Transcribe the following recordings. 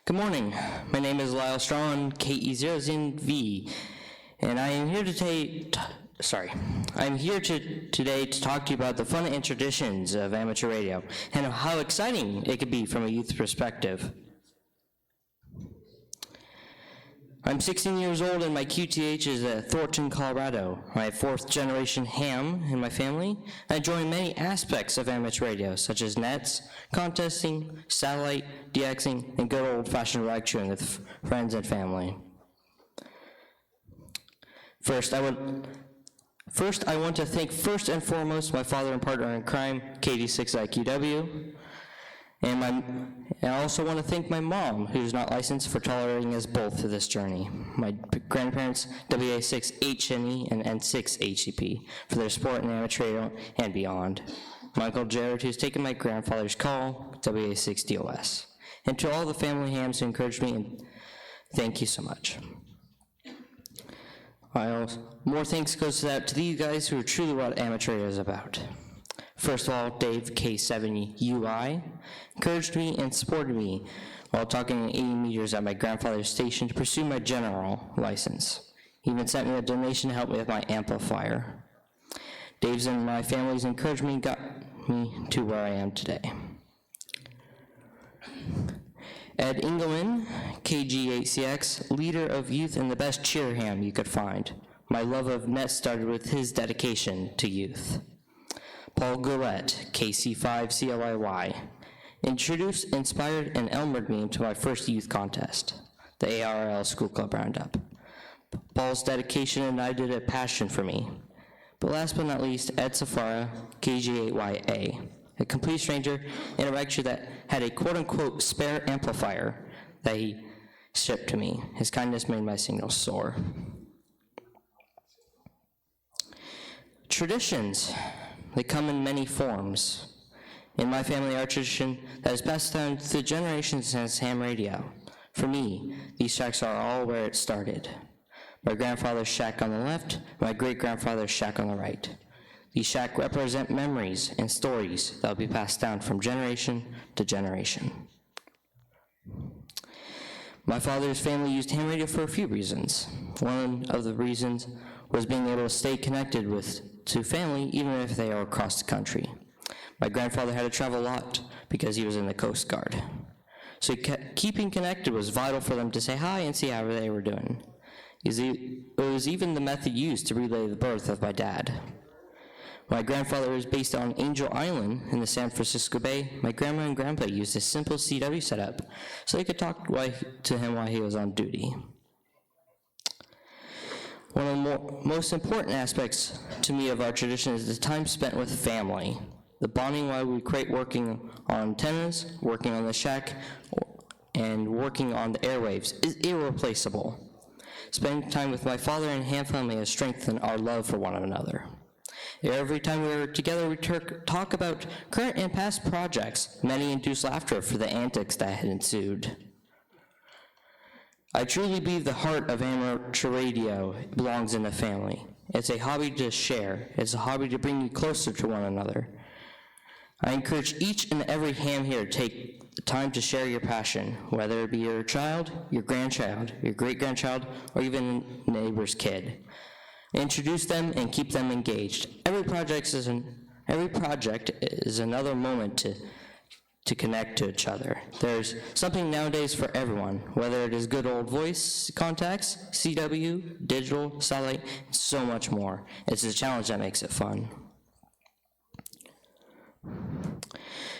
Good morning. My name is Lyle Strachan, KE0ZV, and I am here today to talk to you about the fun and traditions of amateur radio and how exciting it could be from a youth perspective. I'm 16 years old and my QTH is at Thornton, Colorado. I have fourth generation ham in my family. I join many aspects of amateur radio, such as nets, contesting, satellite, DXing, and good old-fashioned lecturing with friends and family. First, I want to thank first and foremost my father and partner in crime, KD6IQW, and I also want to thank my mom, who's not licensed, for tolerating us both through this journey. My grandparents, WA6HNE and N6HCP, for their support in amateur radio and beyond. My Uncle Jared, who's taken my grandfather's call, WA6DOS. And to all the family hams who encouraged me, thank you so much. More thanks goes out to these guys who are truly what amateur radio is about. First of all, Dave K7UI encouraged me and supported me while talking 80 meters at my grandfather's station to pursue my general license. He even sent me a donation to help me with my amplifier. Dave's and my family's encouragement got me to where I am today. Ed Engelman, KG8CX, leader of youth and the best cheer ham you could find. My love of net started with his dedication to youth. Paul Goulet, KC5CLIY, introduced, inspired, and elmered me into my first youth contest, the ARL School Club Roundup. Paul's dedication ignited a passion for me. But last but not least, Ed Safara, KG8YA, a complete stranger in a lecture that had a quote-unquote spare amplifier that he shipped to me. His kindness made my signal soar. Traditions. They come in many forms. In my family, our tradition that is passed down through generations since ham radio. For me, these shacks are all where it started. My grandfather's shack on the left, my great-grandfather's shack on the right. These shacks represent memories and stories that will be passed down from generation to generation. My father's family used ham radio for a few reasons. One of the reasons was being able to stay connected to family even if they are across the country. My grandfather had to travel a lot because he was in the Coast Guard. So keeping connected was vital for them to say hi and see how they were doing. It was even the method used to relay the birth of my dad. My grandfather was based on Angel Island in the San Francisco Bay. My grandma and grandpa used a simple CW setup so they could talk to him while he was on duty. One of the most important aspects to me of our tradition is the time spent with family. The bonding while we create working on antennas, working on the shack, and working on the airwaves is irreplaceable. Spending time with my father and ham family has strengthened our love for one another. Every time we were together, we talk about current and past projects. Many induced laughter for the antics that had ensued. I truly believe the heart of amateur radio belongs in the family. It's a hobby to share. It's a hobby to bring you closer to one another. I encourage each and every ham here to take the time to share your passion, whether it be your child, your grandchild, your great-grandchild, or even a neighbor's kid. Introduce them and keep them engaged. Every project is another moment to connect to each other. There's something nowadays for everyone, whether it is good old voice contacts, CW, digital, satellite, and so much more. It's a challenge that makes it fun.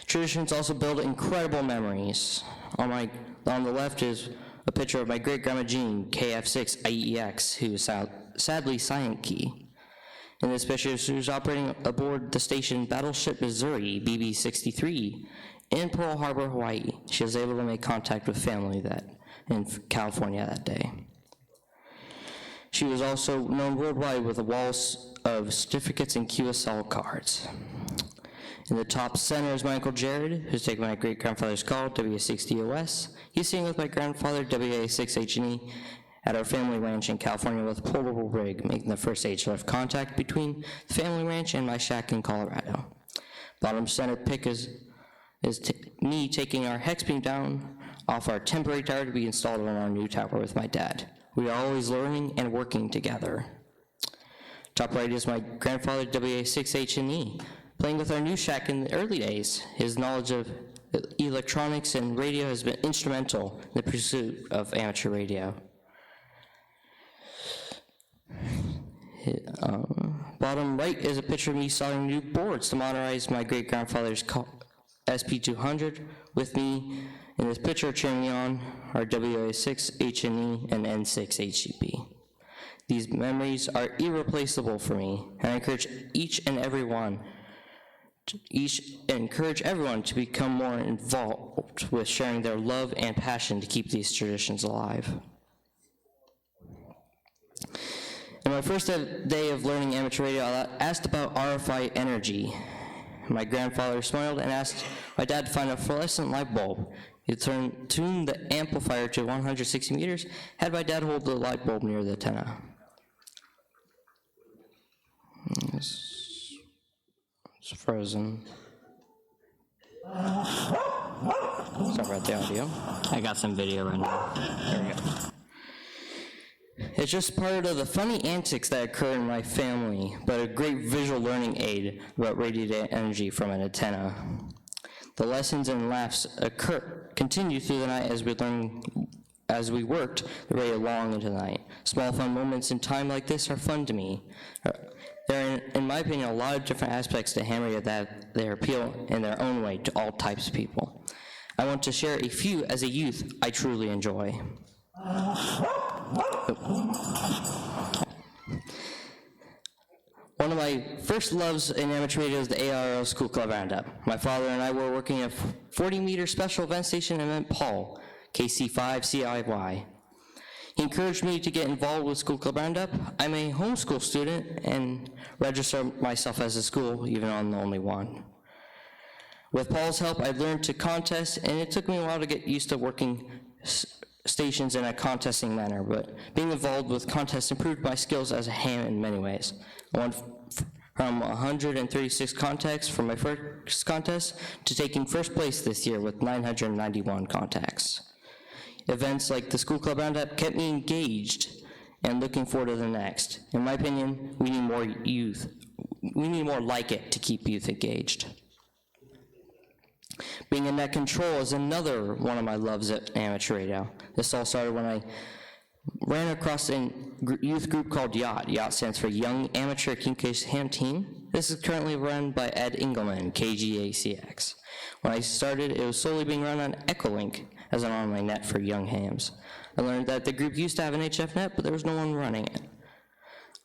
Traditions also build incredible memories. On the left is a picture of my great-grandma Jean, KF6IEX, who is sadly silent key. In this picture, she was operating aboard the station Battleship Missouri, BB-63, in Pearl Harbor, Hawaii. She was able to make contact with family in California that day. She was also known worldwide with a wall of certificates and QSL cards. In the top center is my Uncle Jared, who's taking my great-grandfather's call, WA6DOS. He's sitting with my grandfather, WA6HNE, at our family ranch in California with a portable rig, making the first HF contact between the family ranch and my shack in Colorado. Bottom center pick is me taking our hex beam down off our temporary tower to be installed on our new tower with my dad. We are always learning and working together. Top right is my grandfather, WA6H&E, playing with our new shack in the early days. His knowledge of electronics and radio has been instrumental in the pursuit of amateur radio. Bottom right is a picture of me installing new boards to modernize my great-grandfather's SP200. With me in this picture cheering me on are WA6H&E and N6HCP. These memories are irreplaceable for me, and I encourage everyone to become more involved with sharing their love and passion to keep these traditions alive. In my first day of learning amateur radio, I asked about RFI energy. My grandfather smiled and asked my dad to find a fluorescent light bulb. He tuned the amplifier to 160 meters, had my dad hold the light bulb near the antenna. It's frozen. Sorry about the audio. I got some video right now. There we go. It's just part of the funny antics that occur in my family, but a great visual learning aid about radiated energy from an antenna. The lessons and laughs continue through the night as we worked the radio long into the night. Small fun moments in time like this are fun to me. There are, in my opinion, a lot of different aspects to ham radio that they appeal in their own way to all types of people. I want to share a few as a youth I truly enjoy. One of my first loves in amateur radio is the ARO School Club Roundup. My father and I were working at a 40-meter special event station in Mount Paul, KC5CIY. He encouraged me to get involved with School Club Roundup. I'm a homeschool student and register myself as a school, even though I'm the only one. With Paul's help, I learned to contest, and it took me a while to get used to working stations in a contesting manner, but being involved with contests improved my skills as a ham in many ways. I went from 136 contacts from my first contest to taking first place this year with 991 contacts. Events like the School Club Roundup kept me engaged and looking forward to the next. In my opinion, we need more youth. We need more like it to keep youth engaged. Being in net control is another one of my loves at amateur radio. This all started when I ran across a youth group called YACT. YACT stands for Young Amateur Communications Ham Team. This is currently run by Ed Engelman, KGACX. When I started, it was solely being run on Echolink as an online net for young hams. I learned that the group used to have an HF net, but there was no one running it.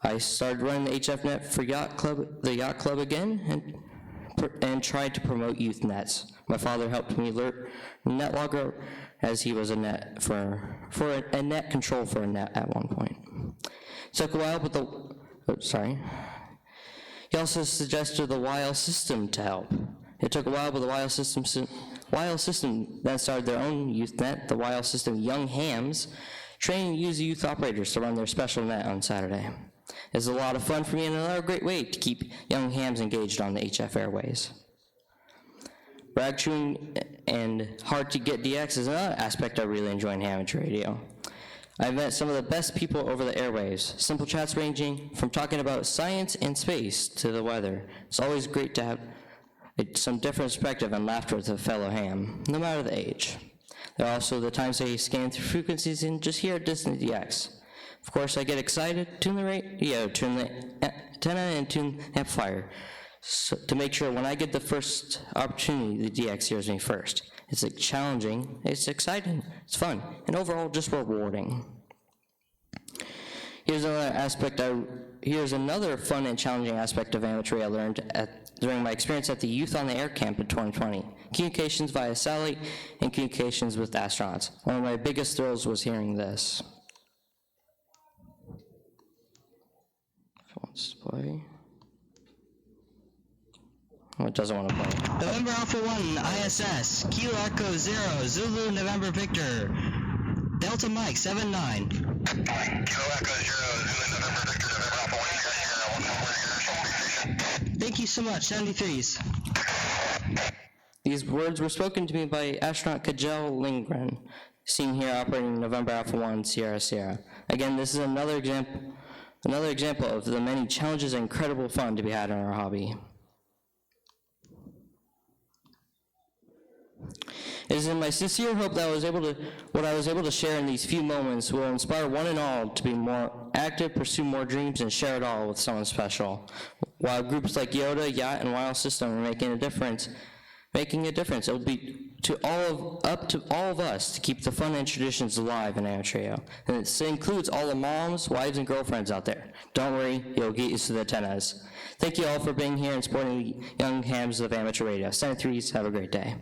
I started running the HF net for the Yacht Club again, and tried to promote youth nets. My father helped me learn NetLogger as he was a net for a net control for a net at one point. It took a while, but he also suggested the Lyle system to help. It took a while, but the Lyle system then started their own youth net, the Lyle system Young Hams, training user youth operators to run their special net on Saturday. It's a lot of fun for me and another great way to keep young hams engaged on the HF airways. Rag chewing and hard to get DX is another aspect I really enjoy in amateur radio. I've met some of the best people over the airwaves, simple chats ranging from talking about science and space to the weather. It's always great to have some different perspective and laughter with a fellow ham, no matter the age. There are also the times I scan through frequencies and just hear a distant DX. Of course, I get excited, tune the radio, tune the antenna, and tune the amplifier to make sure when I get the first opportunity, the DX hears me first. It's challenging, it's exciting, it's fun, and overall just rewarding. Here's another fun and challenging aspect of amateur I learned during my experience at the Youth on the Air Camp in 2020. Communications via satellite and communications with astronauts. One of my biggest thrills was hearing this. Wants to play. Oh, it doesn't want to play. November Alpha 1, ISS, Kilo Echo 0, Zulu November Victor, Delta Mike 79. Kilo Echo 0, Zulu November Victor, November Alpha 1, Thank you so much, 73s. These words were spoken to me by astronaut Kajel Lindgren, seen here operating November Alpha 1 Sierra Sierra. Again, this is another example of the many challenges and incredible fun to be had in our hobby. It is in my sincere hope that what I was able to share in these few moments will inspire one and all to be more active, pursue more dreams, and share it all with someone special. While groups like Yoda, Yacht, and Wild System are making a difference, it will be up to all of us to keep the fun and traditions alive in Amateur. And it includes all the moms, wives, and girlfriends out there. Don't worry, you'll get used to the antennas. Thank you all for being here and supporting the young hams of amateur radio. Senate 3s, have a great day.